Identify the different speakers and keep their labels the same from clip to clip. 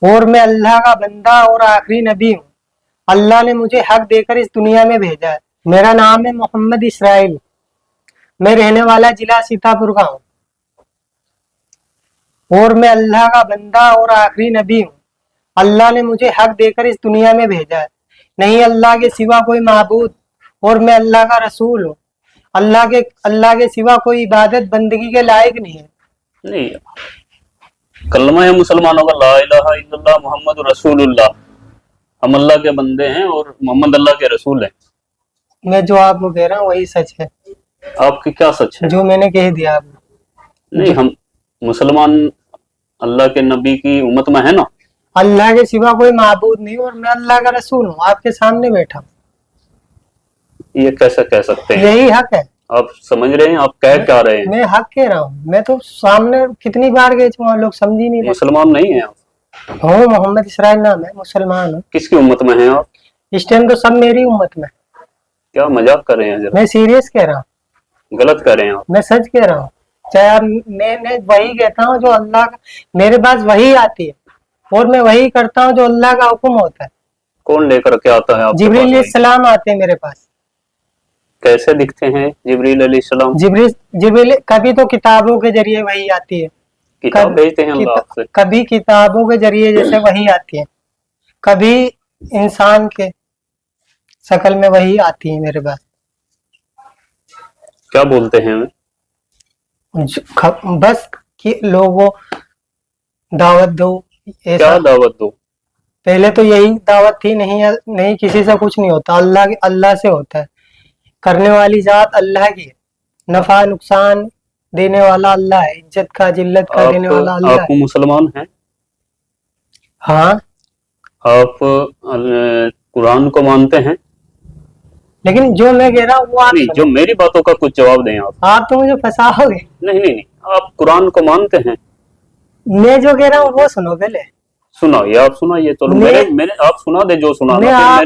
Speaker 1: اور मैं अल्लाह का बंदा और आखिरी नबी हूँ। अल्लाह ने मुझे हक देकर इस दुनिया में भेजा है। मेरा नाम है मोहम्मद इसराइल। मैं रहने वाला जिला सीतापुर का हूँ। और मैं अल्लाह का बंदा और आखिरी नबी हूँ। अल्लाह ने मुझे हक देकर इस दुनिया में भेजा है। नहीं अल्लाह के सिवा कोई माबूद, और मैं अल्लाह का रसूल हूँ। अल्लाह के सिवा कोई इबादत बंदगी के लायक नहीं है।
Speaker 2: नहीं, कलमा है मुसलमानों का, ला इलाहा इल्लल्लाह मोहम्मद रसूलुल्लाह। हम अल्लाह के बंदे हैं और मोहम्मद अल्लाह के रसूल हैं।
Speaker 1: मैं जो आपको कह रहा हूँ वही सच है।
Speaker 2: आपकी क्या सच है?
Speaker 1: जो मैंने कह दिया आपको।
Speaker 2: नहीं, हम मुसलमान अल्लाह के नबी की उम्मत में है ना।
Speaker 1: अल्लाह के सिवा कोई माबूद नहीं और मैं अल्लाह का रसूल हूँ, आपके सामने बैठा हूँ।
Speaker 2: ये कैसे कह सकते हैं?
Speaker 1: यही हक है।
Speaker 2: आप समझ रहे हैं आप कह क्या रहे हैं?
Speaker 1: मैं हक कह रहा हूँ। मैं तो सामने कितनी बार गए थे, लोग समझ ही नहीं रहे।
Speaker 2: मुसलमान नहीं है आप?
Speaker 1: हूँ, मोहम्मद इसराइल नाम है, मुसलमान हूँ।
Speaker 2: किसकी उम्मत में हैं आप?
Speaker 1: इस टाइम तो सब मेरी उम्मत में।
Speaker 2: क्या मजाक कर रहे हैं? जरा
Speaker 1: मैं सीरियस कह रहा हूँ।
Speaker 2: गलत कर रहे हैं आप।
Speaker 1: मैं सच कह रहा हूँ। चाहे आप, मैं वही कहता हूँ जो अल्लाह का, मेरे पास वही आती है और मैं वही करता हूँ जो अल्लाह का हुक्म होता है।
Speaker 2: कौन लेकर के आता है आपके पास?
Speaker 1: जिब्रील अलैहिस्सलाम आते हैं मेरे पास।
Speaker 2: कैसे दिखते हैं जिब्रील अलैहिस्सलाम?
Speaker 1: जिब्रील कभी तो किताबों के जरिए वही आती है।
Speaker 2: किताब भेजते हैं अल्लाह आपसे?
Speaker 1: कभी किताबों के जरिए जैसे वही आती है, कभी इंसान के शक्ल में वही आती है मेरे पास।
Speaker 2: क्या बोलते हैं हमें?
Speaker 1: बस कि लोगों दावत दो।
Speaker 2: क्या दावत दो?
Speaker 1: पहले तो यही दावत थी, नहीं किसी से कुछ नहीं होता, अल्लाह से होता है। करने वाली जात अल्लाह की है, नफा नुकसान देने वाला अल्लाह है, इज्जत का जिल्लत का देने वाला अल्लाह है।
Speaker 2: आप मुसलमान हैं?
Speaker 1: हाँ।
Speaker 2: आप कुरान को मानते हैं?
Speaker 1: लेकिन जो मैं कह रहा हूँ वो आप
Speaker 2: नहीं, जो मेरी बातों का कुछ जवाब दें
Speaker 1: आप तो मुझे फंसाओगे।
Speaker 2: नहीं, आप कुरान को मानते हैं?
Speaker 1: मैं जो कह रहा हूँ वो सुनो पहले।
Speaker 2: सुनाइए, आप सुनाइए। तो मेरे आप सुना दे जो सुनाना।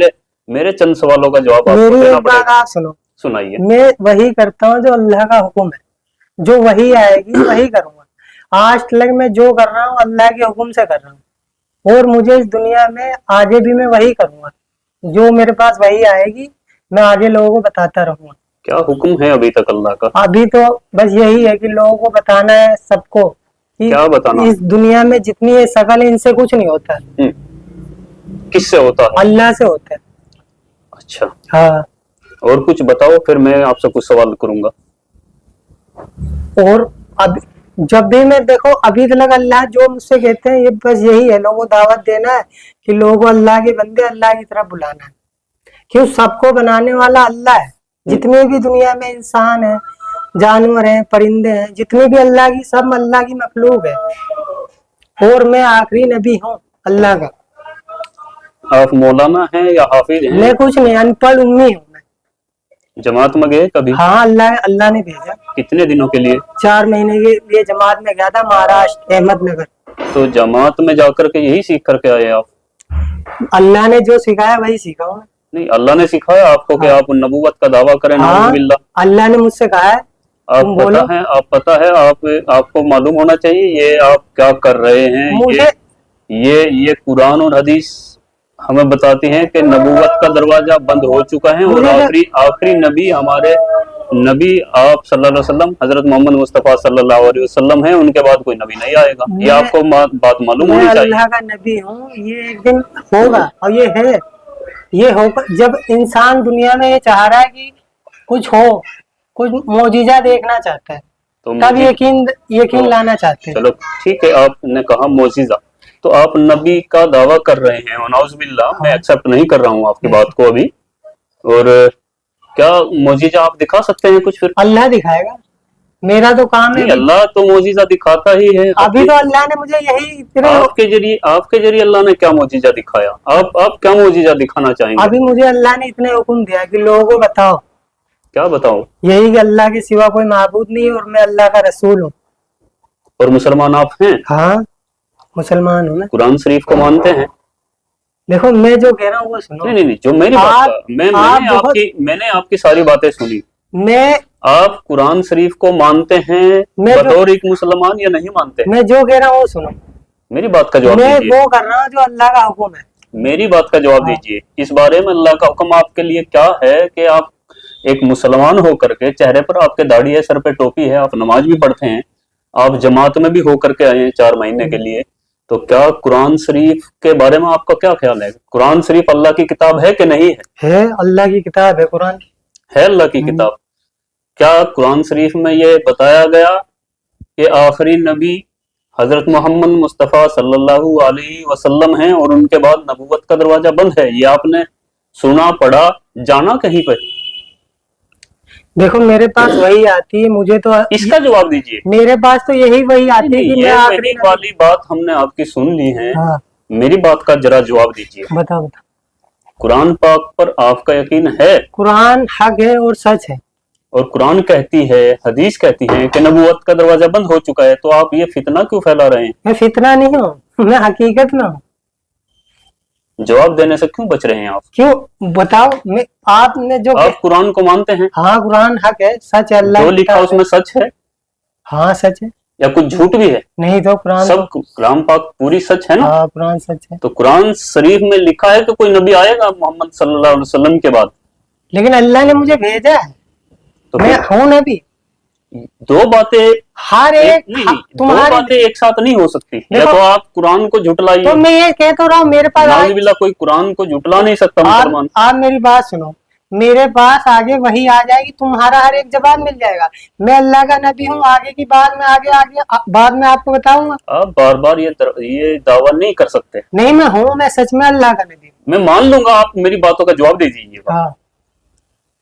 Speaker 2: मेरे चंद सवालों का जवाब आपको देना पड़ेगा।
Speaker 1: आप सुनो,
Speaker 2: सुनाइए।
Speaker 1: मैं वही करता हूँ जो अल्लाह का हुक्म है, जो वही आएगी वही करूंगा। आज तक मैं जो कर रहा हूँ अल्लाह के हुक्म से कर रहा हूँ और मुझे इस दुनिया में आगे भी मैं वही करूंगा। जो मेरे पास वही आएगी मैं आगे लोगों को बताता रहूंगा।
Speaker 2: क्या हुक्म है अभी तक अल्लाह का?
Speaker 1: अभी तो बस यही है कि लोगों को बताना है सबको।
Speaker 2: क्या बताना?
Speaker 1: इस दुनिया में जितनी ये शकल है इनसे कुछ नहीं होता।
Speaker 2: किससे होता है?
Speaker 1: अल्लाह से होता है।
Speaker 2: अच्छा,
Speaker 1: हाँ।
Speaker 2: और कुछ बताओ, फिर मैं आपसे कुछ सवाल करूंगा।
Speaker 1: और अब जब भी मैं देखो अभी तक अल्लाह जो मुझसे कहते हैं ये बस यही है, लोगों को दावत देना है कि लोगों को अल्लाह के बंदे अल्लाह की तरफ बुलाना है। क्यों? सबको बनाने वाला अल्लाह है। जितने भी दुनिया में इंसान है, जानवर हैं, परिंदे हैं, जितने भी अल्लाह की, सब अल्लाह की मखलूक है। और मैं आखिरी नबी हूँ अल्लाह का।
Speaker 2: आप मौलाना हैं या हाफिज हैं?
Speaker 1: मैं कुछ नहीं, अनपढ़ उम्मी हूँ।
Speaker 2: जमात में गए कभी?
Speaker 1: हाँ, अल्लाह ने भेजा।
Speaker 2: कितने दिनों के लिए?
Speaker 1: 4 महीने के लिए जमात में गया था, महाराष्ट्र अहमदनगर।
Speaker 2: तो जमात में जाकर के यही सीख करके आए आप?
Speaker 1: अल्लाह ने जो सिखाया वही सीखा हूँ। नहीं,
Speaker 2: अल्लाह ने सिखाया आपको कि आप नबूवत का दावा करें? नाउज़ुबिल्लाह।
Speaker 1: अल्लाह ने मुझसे कहा है।
Speaker 2: आप पता है आपको मालूम होना चाहिए ये आप क्या कर रहे हैं। मुझे ये कुरान और हदीस हमें बताती हैं कि नबूवत का दरवाजा बंद हो चुका है और आखिरी नबी हमारे नबी आप सल्लल्लाहु अलैहि वसल्लम हजरत मोहम्मद मुस्तफा सल्लल्लाहु अलैहि वसल्लम है। उनके बाद कोई नबी नहीं आएगा। ये आपको बात मालूम होनी चाहिए।
Speaker 1: अल्लाह का नबी हूँ, ये एक दिन होगा और ये है, ये होगा। जब इंसान दुनिया में ये चाह रहा है कि कुछ हो, कुछ मौजिजा देखना चाहता है, तो तब यकीन लाना चाहते हैं।
Speaker 2: चलो ठीक है, आपने कहा मौजिजा, तो आप नबी का दावा कर रहे हैं। नाउज़ुबिल्लाह, मैं एक्सेप्ट नहीं कर रहा हूँ आपकी बात को अभी। और क्या मौजिजा आप दिखा सकते हैं कुछ? फिर अल्लाह
Speaker 1: दिखाएगा, मेरा तो काम है।
Speaker 2: अल्लाह तो मौजिजा दिखाता ही है।
Speaker 1: अभी तो अल्लाह ने मुझे यही
Speaker 2: आपके जरिए अल्लाह ने क्या मौजिजा दिखाया? आप क्या मौजिजा दिखाना चाहेंगे?
Speaker 1: अभी मुझे अल्लाह ने इतने हुक्म दिया कि लोगों को बताओ।
Speaker 2: क्या बताओ?
Speaker 1: यही कि अल्लाह के सिवा कोई माबूद नहीं और मैं अल्लाह का रसूल हूँ।
Speaker 2: और मुसलमान आप हैं?
Speaker 1: हाँ, मुसलमान हूँ मैं।
Speaker 2: कुरान शरीफ को मानते हैं?
Speaker 1: देखो मैं जो कह रहा हूँ वो सुनो।
Speaker 2: नहीं, जो मेरी बात मैंने आपकी सारी बातें सुनी। आप कुरान शरीफ को मानते हैं बतौर एक मुसलमान या नहीं मानते?
Speaker 1: मैं जो कह रहा हूँ वो सुनो।
Speaker 2: मेरी बात का जवाब
Speaker 1: मैं
Speaker 2: दीजिए,
Speaker 1: वो कर रहा हूँ जो अल्लाह का हुक्म है।
Speaker 2: मेरी बात का जवाब
Speaker 1: हाँ।
Speaker 2: दीजिए। इस बारे में अल्लाह का हुक्म आपके लिए क्या है कि आप एक मुसलमान होकर के, चेहरे पर आपके दाढ़ी है, सर पे टोपी है, आप नमाज भी पढ़ते हैं, आप जमात में भी होकर के आए हैं 4 महीने के लिए, तो क्या कुरान शरीफ के बारे में आपका क्या ख्याल है? कुरान शरीफ अल्लाह की किताब है कि नहीं
Speaker 1: है अल्लाह की किताब है कुरान।
Speaker 2: है अल्लाह की किताब। क्या कुरान शरीफ में ये बताया गया कि आखिरी नबी हजरत मोहम्मद मुस्तफ़ा सल्लल्लाहु अलैहि वसल्लम हैं और उनके बाद नबूवत का दरवाजा बंद है? ये आपने सुना, पढ़ा, जाना कहीं पर?
Speaker 1: देखो मेरे पास वही आती है, मुझे तो
Speaker 2: इसका जवाब दीजिए।
Speaker 1: मेरे पास तो यही वही आती है
Speaker 2: नहीं,
Speaker 1: कि
Speaker 2: ये
Speaker 1: मैं आखिरी
Speaker 2: वही वाली बात हमने आपकी सुन ली है।
Speaker 1: हाँ
Speaker 2: मेरी बात का जरा जवाब दीजिए।
Speaker 1: बताओ बताओ।
Speaker 2: कुरान पाक पर आपका यकीन है?
Speaker 1: कुरान हक है और सच है।
Speaker 2: और कुरान कहती है, हदीस कहती है कि नबूवत का दरवाजा बंद हो चुका है, तो आप ये फितना क्यों फैला रहे हैं?
Speaker 1: मैं फितना नहीं हूँ, मैं हकीकत में हूँ।
Speaker 2: जवाब देने से क्यों बच रहे हैं आप?
Speaker 1: क्यों बताओ। मैं आपने जो
Speaker 2: आप कुरान को मानते हैं?
Speaker 1: हाँ कुरान हक है, सच है, अल्लाह
Speaker 2: जो
Speaker 1: की
Speaker 2: लिखा
Speaker 1: किताब
Speaker 2: उसमें सच है
Speaker 1: हाँ सच है।
Speaker 2: या कुछ झूठ भी है?
Speaker 1: नहीं तो कुरान
Speaker 2: सब कुरान पाक पूरी सच है ना?
Speaker 1: हाँ कुरान सच है।
Speaker 2: तो कुरान शरीफ में लिखा है कि कोई नबी आएगा मोहम्मद सल्लल्लाहु अलैहि वसल्लम के बाद?
Speaker 1: लेकिन अल्लाह ने मुझे भेजा है,
Speaker 2: तो
Speaker 1: मैं
Speaker 2: फिर
Speaker 1: हूँ नबी।
Speaker 2: दो बातें
Speaker 1: हर एक
Speaker 2: नहीं, दो
Speaker 1: तुम्हारे
Speaker 2: बातें एक साथ नहीं हो सकती। या
Speaker 1: देखो,
Speaker 2: तो आप कुरान को झुटलाइए,
Speaker 1: तो मैं ये कह तो रहा हूँ, मेरे पास
Speaker 2: नाउजुबिल्लाह, कोई कुरान को झुटला नहीं सकता मुसलमान।
Speaker 1: आप मेरी बात सुनो, मेरे पास आगे वही आ जाएगी, तुम्हारा हर एक जवाब मिल जाएगा। मैं अल्लाह का नबी हूँ, आगे की बात में आगे बाद में आपको बताऊंगा।
Speaker 2: आप बार बार ये दावा नहीं कर सकते।
Speaker 1: नहीं मैं हूँ, मैं सच में अल्लाह का नबी हूँ।
Speaker 2: मैं मान लूंगा, आप मेरी बातों का जवाब दे दीजिएगा।
Speaker 1: हाँ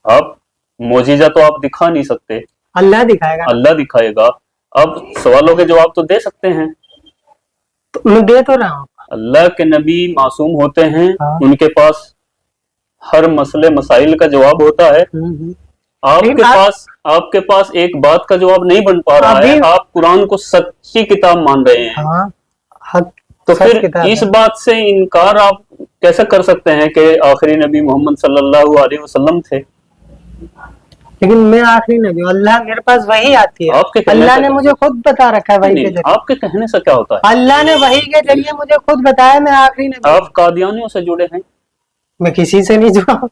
Speaker 2: आप मोजीजा तो आप दिखा नहीं सकते,
Speaker 1: अल्लाह दिखाएगा।
Speaker 2: अल्लाह दिखाएगा। अब सवालों के जवाब तो दे सकते हैं।
Speaker 1: तो मैं दे तो रहा हूँ।
Speaker 2: अल्लाह के नबी मासूम होते हैं,
Speaker 1: हाँ।
Speaker 2: उनके पास हर मसले मसाइल का जवाब होता है। आपके पास एक बात का जवाब नहीं बन पा रहा है। आप कुरान को सच्ची किताब मान रहे हैं।
Speaker 1: हाँ, हक
Speaker 2: तो
Speaker 1: सच
Speaker 2: फिर
Speaker 1: किताब
Speaker 2: इस
Speaker 1: है।
Speaker 2: बात से इनकार आप कैसे कर सकते हैं कि आखिरी नबी मोहम्मद सल्लल्लाहु अलैहि वसल्लम थे?
Speaker 1: लेकिन मैं आखिरी नबी हूँ, अल्लाह मेरे पास वही आती है।
Speaker 2: आपके कहने
Speaker 1: अल्लाह
Speaker 2: से
Speaker 1: ने मुझे खुद बता रखा है वही के
Speaker 2: नहीं,
Speaker 1: जरिए।
Speaker 2: आपके कहने से क्या होता है?
Speaker 1: अल्लाह ने वही के जरिए मुझे खुद बताया मैं आखिरी नबी हूँ।
Speaker 2: आप कादियानियों से जुड़े हैं?
Speaker 1: मैं किसी से नहीं जुड़ा हूँ।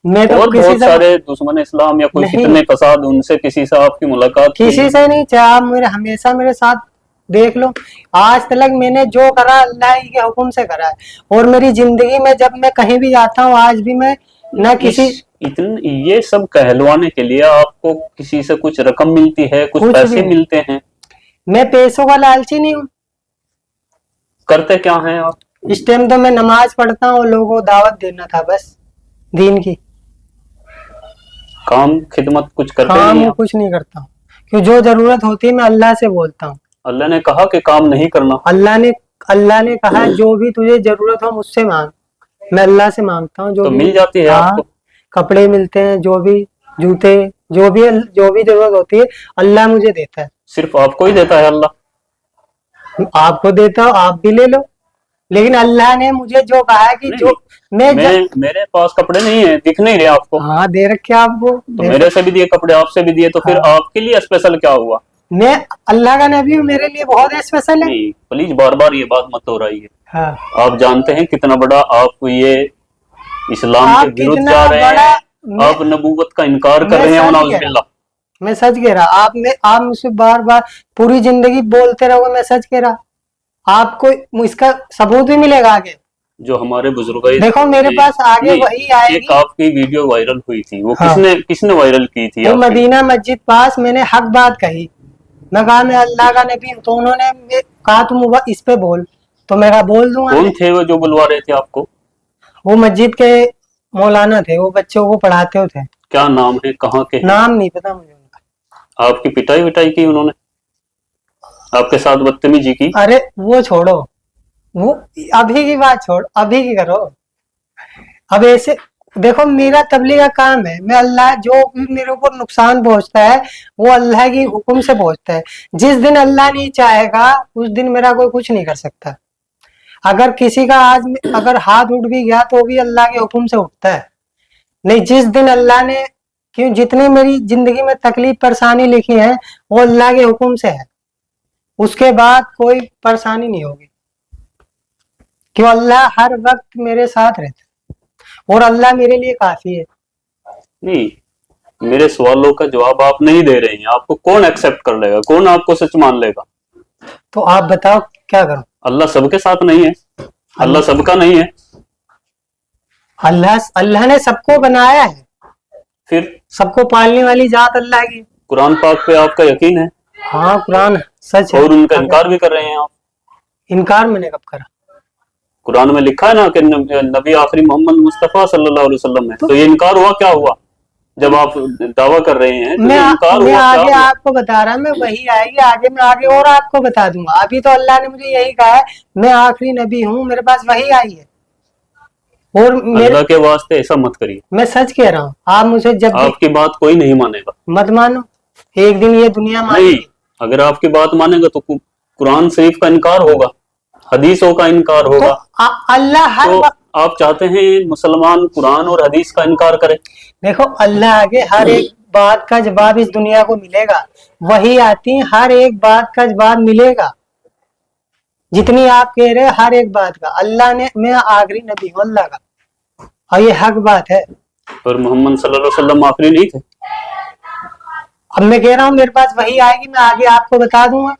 Speaker 1: मैं तो
Speaker 2: और
Speaker 1: किसी
Speaker 2: बहुत
Speaker 1: से
Speaker 2: सारे दुश्मन इस्लाम या कोई
Speaker 1: नहीं।
Speaker 2: फितने फसाद, उनसे किसी से आपकी मुलाकात
Speaker 1: किसी
Speaker 2: हुई?
Speaker 1: से नहीं चाहे, आप मेरे हमेशा मेरे साथ देख लो, आज तक मैंने जो करा अल्लाह ही के हुक्म से करा है। और मेरी जिंदगी में जब मैं कहीं भी जाता हूँ, आज भी मैं न किसी
Speaker 2: ये सब कहलवाने के लिए आपको किसी से कुछ रकम मिलती है, कुछ पैसे
Speaker 1: भी
Speaker 2: मिलते हैं?
Speaker 1: मैं पैसों का लालची नहीं हूँ।
Speaker 2: करते क्या हैं आप?
Speaker 1: इस टाइम तो मैं नमाज पढ़ता हूँ, लोगों को दावत देना था बस, दीन की।
Speaker 2: काम खिदमत कुछ करते
Speaker 1: काम
Speaker 2: नहीं?
Speaker 1: कुछ नहीं करता हूँ, क्यों जो जरूरत होती है मैं अल्लाह से बोलता हूँ।
Speaker 2: अल्लाह ने कहा कि काम नहीं करना।
Speaker 1: अल्लाह ने कहा जो भी तुझे जरूरत हो मुझसे मांग। मैं अल्लाह से मांगता हूँ, जो
Speaker 2: तो
Speaker 1: भी
Speaker 2: मिल जाती है आपको?
Speaker 1: कपड़े मिलते हैं, जो भी जूते, जो भी जरूरत होती है अल्लाह मुझे देता है।
Speaker 2: सिर्फ आपको ही देता है अल्लाह?
Speaker 1: आपको देता हूँ, आप भी ले लो। लेकिन अल्लाह ने मुझे जो कहा है कि जो
Speaker 2: मेरे पास कपड़े नहीं है, दिख नहीं रहे आपको?
Speaker 1: हाँ दे रखे आपको,
Speaker 2: तो मेरे से भी दिए कपड़े, आपसे भी दिए, तो फिर आपके लिए स्पेशल क्या हुआ?
Speaker 1: मैं अल्लाह का नबी हूँ, मेरे लिए बहुत स्पेशल है।
Speaker 2: नहीं, प्लीज बार बार ये बात मत हो रही है।
Speaker 1: हाँ।
Speaker 2: आप जानते हैं कितना बड़ा आप ये इस्लाम के विरुद्ध जा रहे हैं, आप नबूवत का इनकार कर रहे हैं। नाउजुबिल्लाह।
Speaker 1: मैं सच कह रहा, आप मुझसे बार बार पूरी जिंदगी बोलते रहोगे, मैं सच कह रहा। आपको इसका सबूत भी मिलेगा आगे।
Speaker 2: जो हमारे बुजुर्ग,
Speaker 1: देखो मेरे पास आगे वही आएगी।
Speaker 2: एक आपकी वीडियो वायरल हुई थी, वो
Speaker 1: हाँ।
Speaker 2: किसने वायरल की थी?
Speaker 1: वो मदीना मस्जिद पास मैंने हक बात कही, मैं कहा मैं अल्लाह का नबी हूँ, तो उन्होंने कहा तुम इस पे बोल, तो मैं कहा बोल दूंगा।
Speaker 2: कौन थे वो जो बुलवा रहे थे आपको?
Speaker 1: वो मस्जिद के मौलाना थे, वो बच्चों को पढ़ाते थे।
Speaker 2: क्या नाम है, कहाँ के?
Speaker 1: नाम नहीं पता मुझे उनका।
Speaker 2: आपकी पिटाई विटाई की उन्होंने? आपके साथ बदतमीजी की?
Speaker 1: अरे वो छोड़ो, वो अभी की बात छोड़, अभी की करो। अब ऐसे देखो, मेरा तबलीग का काम है, मैं अल्लाह जो भी मेरे ऊपर नुकसान पहुंचता है वो अल्लाह की हुक्म से पहुंचता है। जिस दिन अल्लाह नहीं चाहेगा उस दिन मेरा कोई कुछ नहीं कर सकता। अगर किसी का आज अगर हाथ उठ भी गया तो भी अल्लाह के हुक्म से उठता है। नहीं, जिस दिन अल्लाह ने, क्यों जितनी मेरी जिंदगी में तकलीफ परेशानी लिखी है वो अल्लाह के हुक्म से है, उसके बाद कोई परेशानी नहीं होगी। क्यों अल्लाह हर वक्त मेरे साथ रहता है और अल्लाह मेरे लिए काफी है।
Speaker 2: नहीं, मेरे सवालों का जवाब आप नहीं दे रहे हैं। आपको कौन एक्सेप्ट कर लेगा, कौन आपको सच मान लेगा?
Speaker 1: तो आप बताओ क्या करूं?
Speaker 2: अल्लाह सबके साथ नहीं है, अल्लाह सबका नहीं है।
Speaker 1: अल्लाह ने सबको बनाया है,
Speaker 2: फिर
Speaker 1: सबको पालने वाली जात अल्लाह की।
Speaker 2: कुरान पाक पे आपका यकीन है
Speaker 1: हाँ कुरान सच है।
Speaker 2: और उनका इनकार भी कर रहे हैं आप।
Speaker 1: इनकार मैंने कब करा?
Speaker 2: कुरान में लिखा है ना कि नबी आखिरी मोहम्मद मुस्तफा सल्लल्लाहु अलैहि वसल्लम है। तो ये इनकार हुआ क्या हुआ जब आप दावा कर रहे हैं? तो
Speaker 1: मैं
Speaker 2: इनकार
Speaker 1: मैं
Speaker 2: हुआ
Speaker 1: आगे
Speaker 2: क्या हुआ?
Speaker 1: आपको बता रहा, मैं वही आएगी आगे, मैं आगे और आपको बता दूंगा। अभी तो अल्लाह ने मुझे यही कहा है मैं आखिरी नबी हूँ, मेरे पास वही आई है। और
Speaker 2: अल्लाह के वास्ते ऐसा मत करिए।
Speaker 1: मैं सच कह रहा हूँ, आप मुझे जब भी
Speaker 2: आपकी बात कोई नहीं मानेगा।
Speaker 1: मत मानो, एक दिन ये दुनिया
Speaker 2: नहीं,
Speaker 1: मानेगी।
Speaker 2: अगर आपकी बात मानेगा तो कुरान शरीफ का इनकार होगा, हदीसों का इनकार
Speaker 1: तो
Speaker 2: होगा।
Speaker 1: अल्लाह हर
Speaker 2: तो
Speaker 1: वक्त,
Speaker 2: आप चाहते हैं मुसलमान कुरान और हदीस का इनकार करें?
Speaker 1: देखो अल्लाह आगे हर एक बात का जवाब इस दुनिया को मिलेगा। वही आती है, हर एक बात का जवाब मिलेगा। जितनी आप कह रहे हैं हर एक बात का अल्लाह ने, मैं आखिरी नबी हूँ अल्लाह का, और ये हक बात है।
Speaker 2: और मोहम्मद सल्लल्लाहु अलैहि वसल्लम आखिरी नहीं थे?
Speaker 1: अब मैं कह रहा हूँ मेरे पास वही आएगी, मैं आगे आपको बता दूंगा।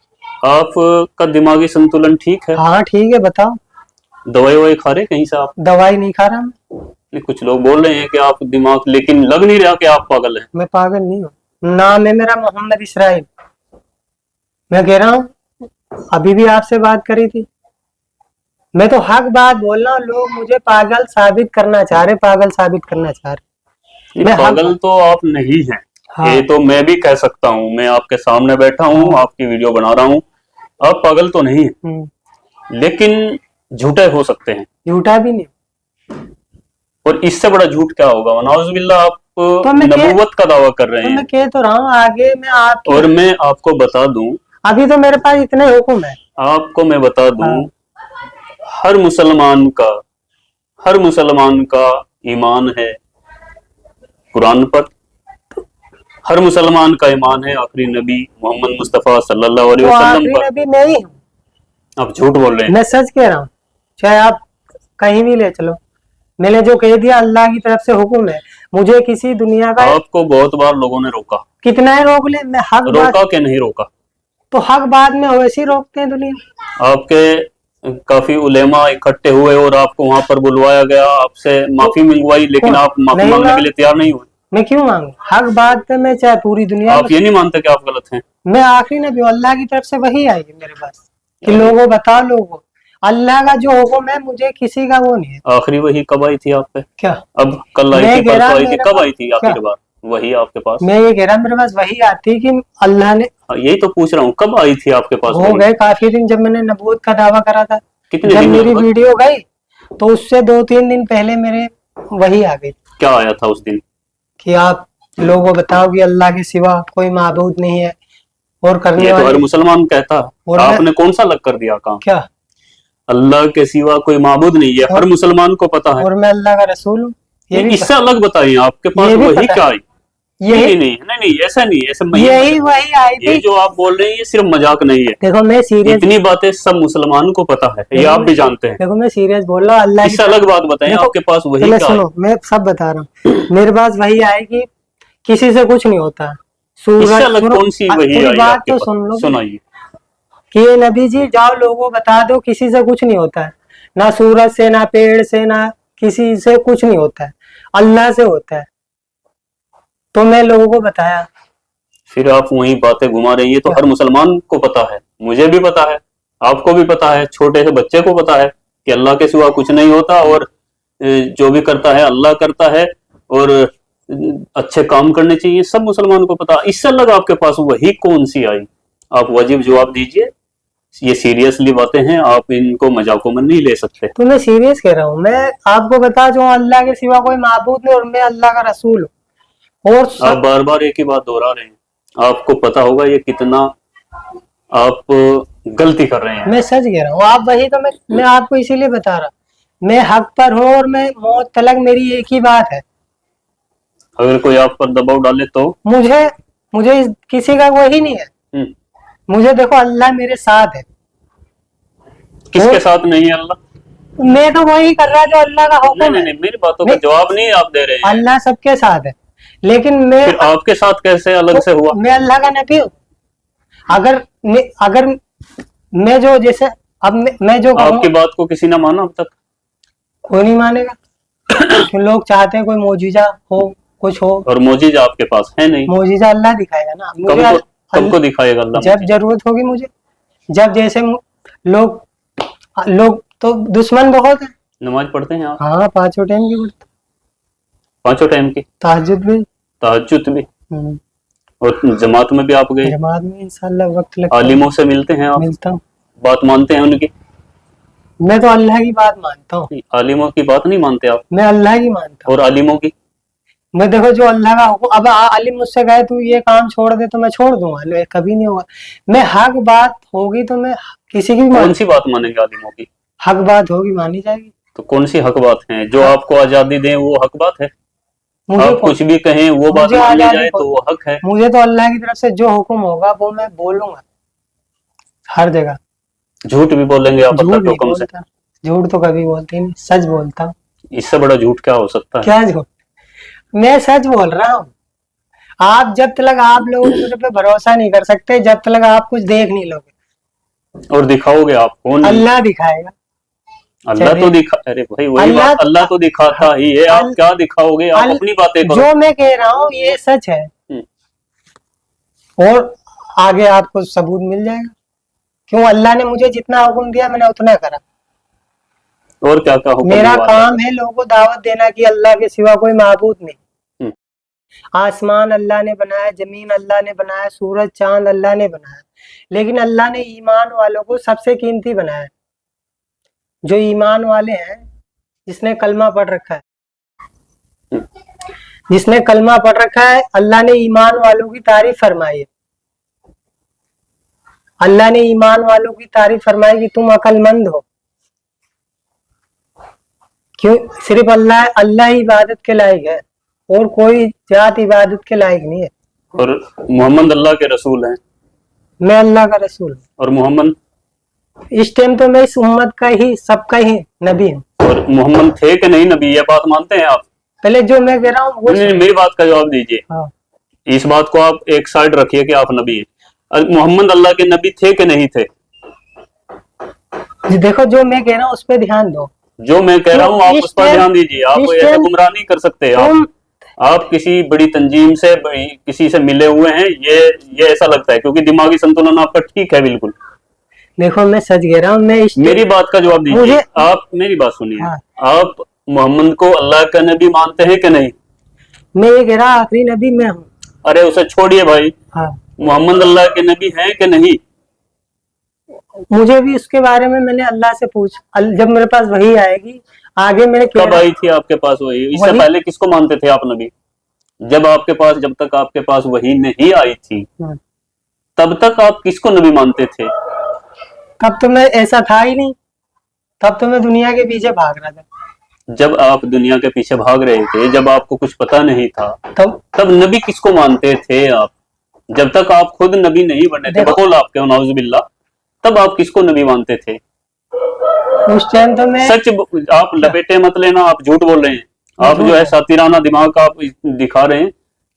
Speaker 2: आपका दिमागी संतुलन ठीक है?
Speaker 1: हाँ ठीक है, बताओ।
Speaker 2: दवाई ववाई खा रहे कहीं से आप?
Speaker 1: दवाई नहीं खा रहा मैं।
Speaker 2: नहीं, कुछ लोग बोल रहे हैं कि आप दिमाग, लेकिन लग नहीं रहा कि आप पागल हैं।
Speaker 1: मैं पागल नहीं हूँ, नाम है मेरा मोहम्मद इसराइल। मैं कह रहा हूँ अभी भी आपसे बात करी थी, मैं तो हक बात बोल रहा हूँ। लोग मुझे पागल साबित करना चाह रहे, पागल साबित करना चाह रहे। मैं
Speaker 2: पागल तो आप नहीं हैं।
Speaker 1: हाँ।
Speaker 2: ये तो मैं भी कह सकता हूँ, मैं आपके सामने बैठा हूँ, आपकी वीडियो बना रहा हूँ। आप पागल तो नहीं है, लेकिन झूठे हो सकते हैं।
Speaker 1: झूठा भी नहीं।
Speaker 2: और इससे बड़ा झूठ क्या होगा? नाउजुबिल्लाह, आप
Speaker 1: तो
Speaker 2: नबूवत का दावा कर रहे
Speaker 1: तो
Speaker 2: हैं।
Speaker 1: मैं कह तो रहा हूँ आगे मैं आप,
Speaker 2: और मैं आपको बता दूं,
Speaker 1: अभी तो मेरे पास इतने हुक्म है।
Speaker 2: आपको मैं बता दूं,
Speaker 1: हाँ।
Speaker 2: हर मुसलमान का ईमान है कुरान पर। हर मुसलमान का ईमान है आखिरी नबी मोहम्मद मुस्तफा सल्लल्लाहु अलैहि
Speaker 1: तो
Speaker 2: वसल्लम
Speaker 1: आखिरी
Speaker 2: पर।
Speaker 1: नबी मैं ही हूँ।
Speaker 2: आप झूठ बोल रहे हैं।
Speaker 1: मैं सच कह रहा हूँ, चाहे आप कहीं भी ले चलो। मैंने जो कह दिया अल्लाह की तरफ से हुक्म है, मुझे किसी दुनिया का।
Speaker 2: आपको बहुत बार लोगों ने रोका।
Speaker 1: कितना है रोक ले, मैं हक
Speaker 2: रोका
Speaker 1: बात,
Speaker 2: कि नहीं रोका?
Speaker 1: तो हक बात में वैसे ही रोकते हैं दुनिया।
Speaker 2: आपके काफी उलेमा इकट्ठे हुए और आपको वहां पर बुलवाया गया, आपसे माफी मंगवाई, लेकिन आप माफी
Speaker 1: नहीं
Speaker 2: मांगने
Speaker 1: ना।
Speaker 2: के लिए तैयार नहीं हुए।
Speaker 1: मैं क्यों मांगू? हक बात पे मैं चाहे पूरी दुनिया
Speaker 2: आप ये नहीं मानते कि आप गलत हैं?
Speaker 1: मैं आखिरी नबी हूँ, अल्लाह की तरफ से वही आएगी मेरे पास कि लोगों बताओ, लोगों अल्लाह का जो हुक्म है मुझे किसी का वो नहीं है।
Speaker 2: आखिरी वही कब आई थी आप पे?
Speaker 1: क्या?
Speaker 2: अब कल आई
Speaker 1: मैं
Speaker 2: थी,
Speaker 1: कह रहा
Speaker 2: परसों आई थी,
Speaker 1: मेरे
Speaker 2: कब
Speaker 1: पास-
Speaker 2: आई थी आखिरी बार वही आपके पास?
Speaker 1: मैं ये कह रहा मेरे पास वही आती कि अल्लाह ने,
Speaker 2: यही तो पूछ रहा हूँ, कब आई थी आपके पास
Speaker 1: हो
Speaker 2: वही?
Speaker 1: गए काफी दिन जब मैंने नबूवत का दावा करा था।
Speaker 2: कितने
Speaker 1: जब
Speaker 2: दिन
Speaker 1: मेरी
Speaker 2: लगभग?
Speaker 1: वीडियो गई तो उससे 2-3 दिन पहले मेरे वही आ गई
Speaker 2: क्या आया था उस दिन?
Speaker 1: कि आप लोगों बताओ कि अल्लाह के सिवा कोई माबूद नहीं है और करने
Speaker 2: ये तो हर
Speaker 1: वाले।
Speaker 2: मुसलमान कहता है।
Speaker 1: और
Speaker 2: आपने कौन सा अलग कर दिया काम?
Speaker 1: क्या?
Speaker 2: अल्लाह के सिवा कोई माबूद नहीं, ये हर मुसलमान को पता है।
Speaker 1: और मैं अल्लाह का रसूल हूँ, ये भी
Speaker 2: इससे अलग बताइए, आपके पास
Speaker 1: ये भी
Speaker 2: वही
Speaker 1: पता
Speaker 2: क्या
Speaker 1: है।
Speaker 2: आई?
Speaker 1: यही
Speaker 2: नहीं, ऐसा नहीं, ऐसा
Speaker 1: यही वही आई
Speaker 2: ये
Speaker 1: थी।
Speaker 2: जो आप बोल रहे हैं ये सिर्फ मजाक नहीं है।
Speaker 1: देखो मैं सीरियस,
Speaker 2: इतनी बातें सब मुसलमानों को पता है, ये आप भी जानते हैं।
Speaker 1: देखो मैं सीरियस बोल रहा हूँ, अल्लाह
Speaker 2: इससे अलग बात बताएं, आपके पास वही
Speaker 1: पहले
Speaker 2: क्या है?
Speaker 1: सुनो, मैं सब बता रहा हूँ। मेरे पास वही आए कि किसी से कुछ नहीं होता।
Speaker 2: इससे अलग
Speaker 1: सुनो,
Speaker 2: कौन सी वही
Speaker 1: पूरी
Speaker 2: आई
Speaker 1: बात
Speaker 2: आपके
Speaker 1: तो
Speaker 2: पास?
Speaker 1: सुन लो
Speaker 2: सुनाइए।
Speaker 1: कि ये नबी जी जाओ लोगों बता दो किसी से कुछ नहीं होता है, ना सूरज से, ना पेड़ से, ना किसी से कुछ नहीं होता है, अल्लाह से होता है। तो मैं लोगों को बताया।
Speaker 2: फिर आप वही बातें घुमा रही है। तो हर मुसलमान को पता है, मुझे भी पता है, आपको भी पता है, छोटे से बच्चे को पता है कि अल्लाह के सिवा कुछ नहीं होता और जो भी करता है अल्लाह करता है और अच्छे काम करने चाहिए, सब मुसलमान को पता। इससे अलग आपके पास वही कौन सी आई? आप वाजिब जवाब दीजिए। ये सीरियसली बातें हैं, आप इनको मजाकों में नहीं ले सकते।
Speaker 1: तो मैं सीरियस कह रहा हूँ, मैं आपको बता जो अल्लाह के सिवा कोई माबूद नहीं और मैं अल्लाह का रसूल हूँ। और
Speaker 2: आप बार बार एक ही बात दोहरा रहे हैं, आपको पता होगा ये कितना आप गलती कर रहे हैं।
Speaker 1: मैं सच कह रहा हूँ, आप वही तो मैं आपको इसीलिए बता रहा, मैं हक पर हूँ और मैं मौत तलक मेरी एक ही बात है।
Speaker 2: अगर कोई आप पर दबाव डाले तो?
Speaker 1: मुझे किसी का वही नहीं है। मुझे देखो अल्लाह मेरे साथ है।
Speaker 2: किसके साथ नहीं है अल्लाह?
Speaker 1: मैं तो वही कर रहा जो अल्लाह का हुक्म
Speaker 2: नहीं
Speaker 1: है।
Speaker 2: नहीं, मेरी बातों का जवाब नहीं आप दे रहे हैं।
Speaker 1: अल्लाह सबके साथ है, लेकिन
Speaker 2: फिर आपके साथ कैसे अलग से हुआ?
Speaker 1: मैं अल्लाह का नबी हूँ। अगर मैं जो जैसे अब मैं जो कहूँ,
Speaker 2: आपकी बात को किसी ने माना अब तक?
Speaker 1: कोई नहीं मानेगा। तो लोग चाहते हैं कोई मोजीजा हो, कुछ हो।
Speaker 2: और मोजीजा आपके पास है नहीं।
Speaker 1: मोजीजा अल्लाह दिखाएगा ना मुझे।
Speaker 2: कब को दिखाएगा अल्लाह?
Speaker 1: जब जरूरत होगी मुझे, जब जैसे लोग तो दुश्मन बहुत है।
Speaker 2: नमाज पढ़ते हैं आप?
Speaker 1: हाँ, 5 टाइम की पढ़ते,
Speaker 2: 5 टाइम की,
Speaker 1: तहज्जुद भी।
Speaker 2: तहज्जुद भी, और जमात में भी आप गए?
Speaker 1: जमात में इंशाल्लाह वक्त लगता है।
Speaker 2: आलिमों से मिलते हैं आप?
Speaker 1: मिलता हूँ।
Speaker 2: बात मानते हैं उनकी?
Speaker 1: मैं तो अल्लाह की बात मानता हूँ।
Speaker 2: आलिमों की बात नहीं मानते आप?
Speaker 1: मैं अल्लाह की मानता हूँ।
Speaker 2: और आलिमों की?
Speaker 1: मैं देखो जो अल्लाह का हुक्म, अब आलिम मुझसे कहे तू ये काम छोड़ दे तो मैं छोड़ दूंगा, कभी नहीं होगा। मैं हक बात होगी तो मैं किसी की भी
Speaker 2: कौन सी बात मानेंगे आलिमों की?
Speaker 1: हक बात होगी मानी जाएगी।
Speaker 2: तो कौन सी हक बात है? जो आपको आजादी दें वो हक बात है?
Speaker 1: मुझे
Speaker 2: आप कुछ भी कहें वो बात
Speaker 1: मुझे
Speaker 2: मानी
Speaker 1: आजादी
Speaker 2: जाए तो वो हक है?
Speaker 1: मुझे तो अल्लाह की तरफ से जो हुक्म होगा वो मैं बोलूंगा हर जगह।
Speaker 2: झूठ भी बोलेंगे आप
Speaker 1: झूठ
Speaker 2: अल्लाह के
Speaker 1: नहीं
Speaker 2: हुक्म से?
Speaker 1: बोलता, झूठ तो कभी बोलते नहीं, सच बोलता हूँ।
Speaker 2: इससे बड़ा झूठ क्या हो सकता है?
Speaker 1: क्या झूठ? मैं सच बोल रहा हूँ। आप जब तक आप लोग मुझे पे भरोसा नहीं कर सकते, जब तक आप कुछ देख नहीं लोगे।
Speaker 2: और दिखाओगे आप? कौन?
Speaker 1: अल्लाह दिखाएगा।
Speaker 2: अल्लाह तो दिखा, अरे भाई वही बात, अल्लाह तो दिखाता ही है। आप क्या दिखाओगे? आप अपनी बातें करो।
Speaker 1: जो मैं कह रहा हूँ ये सच है, और आगे आपको सबूत मिल जाएगा। क्यों? अल्लाह ने मुझे जितना हुक्म दिया मैंने उतना करा।
Speaker 2: और क्या क्या हुक्म?
Speaker 1: मेरा काम है लोगों को दावत देना कि अल्लाह के सिवा कोई माबूद नहीं। आसमान अल्लाह ने बनाया, जमीन अल्लाह ने बनाया, सूरज चांद अल्लाह ने बनाया, लेकिन अल्लाह ने ईमान वालों को सबसे कीमती बनाया। जो ईमान वाले हैं, जिसने कलमा पढ़ रखा है, जिसने कलमा पढ़ रखा है, अल्लाह ने ईमान वालों की तारीफ फरमाई है। अल्लाह ने ईमान वालों की तारीफ फरमाई कि तुम अक्लमंद हो। क्यों? सिर्फ अल्लाह ही इबादत के लायक है, और कोई जात इबादत के लायक नहीं है।
Speaker 2: और मोहम्मद अल्लाह के रसूल हैं?
Speaker 1: मैं अल्लाह का रसूल हूँ।
Speaker 2: और मोहम्मद?
Speaker 1: इस टाइम तो मैं इस उम्मत का ही, सबका ही नबी हूँ।
Speaker 2: और मोहम्मद थे कि नहीं नबी, ये बात मानते हैं आप?
Speaker 1: पहले जो मैं कह रहा हूँ वो
Speaker 2: नहीं, मेरी बात का जवाब दीजिए।
Speaker 1: हाँ।
Speaker 2: इस बात को आप एक साइड रखिए कि आप नबी हैं। मोहम्मद अल्लाह के नबी थे कि नहीं थे?
Speaker 1: देखो जो मैं कह रहा हूँ उस पर ध्यान दो।
Speaker 2: जो मैं कह रहा हूँ आप उस पर ध्यान दीजिए। आप ऐसे गुमराह नहीं कर सकते। आप किसी बड़ी तंजीम से, किसी से मिले हुए हैं, ये ऐसा लगता है, क्योंकि दिमागी संतुलन आपका ठीक है बिल्कुल।
Speaker 1: देखो मैं सच कह रहा हूँ।
Speaker 2: मेरी बात का जवाब दीजिए। आप मेरी बात सुनिए।
Speaker 1: हाँ।
Speaker 2: आप मोहम्मद को अल्लाह का नबी मानते हैं कि नहीं?
Speaker 1: मैं ये कह रहा आखिरी नबी मैं हूँ।
Speaker 2: अरे उसे छोड़िए भाई।
Speaker 1: हाँ।
Speaker 2: मोहम्मद अल्लाह के नबी हैं कि नहीं?
Speaker 1: मुझे भी उसके बारे में मैंने अल्लाह से पूछ, जब मेरे पास वही आएगी आगे मैंने
Speaker 2: कब आई थी आपके पास वही? इससे पहले किसको मानते थे आप नबी? जब तक आपके पास वही नहीं आई थी तब तक आप किसको नबी मानते थे?
Speaker 1: तब तो मैं ऐसा था ही नहीं, तब तो मैं दुनिया के पीछे भाग रहा था।
Speaker 2: जब आप दुनिया के पीछे भाग रहे थे, जब आपको कुछ पता नहीं था, तब नबी किसको मानते थे आप? जब तक आप खुद नबी नहीं बने थे, बकौल आपके नाउजुबिल्लाह, तब आप किसको नबी मानते थे?
Speaker 1: उस टाइम तो मैं
Speaker 2: सच आप लपेटे मत लेना, आप झूठ बोल रहे हैं। आप जो है सातिराना दिमाग आप दिखा रहे हैं।